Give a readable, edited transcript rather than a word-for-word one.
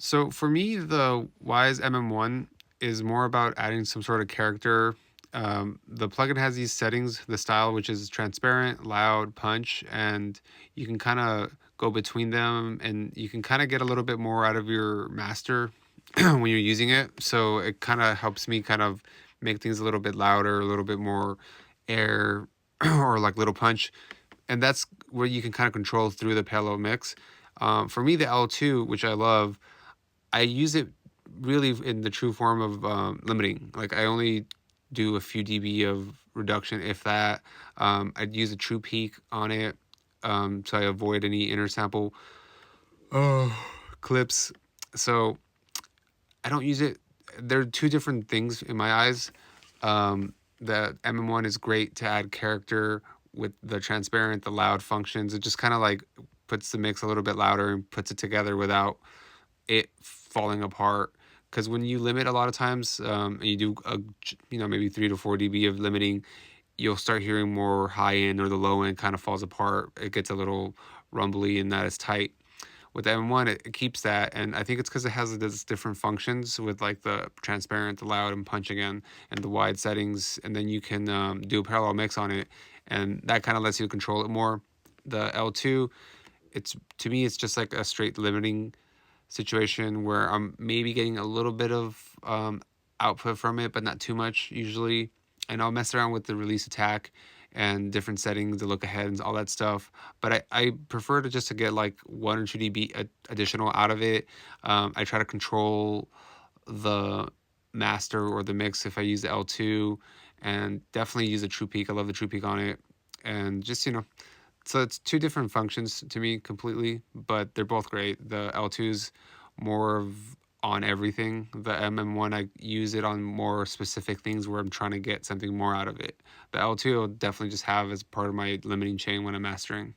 So for me, the Weiss MM-1 is more about adding some sort of character. The plugin has these settings, the style, which is transparent, loud, punch, and you can kind of go between them and you can kind of get a little bit more out of your master when you're using it. So it kind of helps me kind of make things a little bit louder, a little bit more air or like little punch. And that's where you can kind of control through the parallel mix. For me, the L2, which I love, I use it really in the true form of limiting. Like I only do a few dB of reduction, if that. I'd use a true peak on it, so I avoid any inner sample clips. So I don't use it. They're two different things in my eyes. The MM1 is great to add character with the transparent, the loud functions. It just kind of like puts the mix a little bit louder and puts it together without it falling apart. Because when you limit a lot of times, and you do maybe 3 to 4 dB of limiting, you'll start hearing more high end, or the low end kind of falls apart. It gets a little rumbly and not as tight. With the M1, it keeps that, and I think it's because it has those different functions with like the transparent, the loud, and punch again, and the wide settings, and then you can do a parallel mix on it, and that kind of lets you control it more. The L2, it's to me, it's just like a straight limiting situation where I'm maybe getting a little bit of output from it, but not too much usually. And I'll mess around with the release attack and different settings, the look ahead and all that stuff. But I prefer to just to get like 1 or 2 dB additional out of it. I try to control the master or the mix if I use the L2, and definitely use the True Peak. I love the True Peak on it. And just, so it's two different functions to me completely, but they're both great. The L2's more of on everything. The MM1, I use it on more specific things where I'm trying to get something more out of it. The L2 I'll definitely just have as part of my limiting chain when I'm mastering.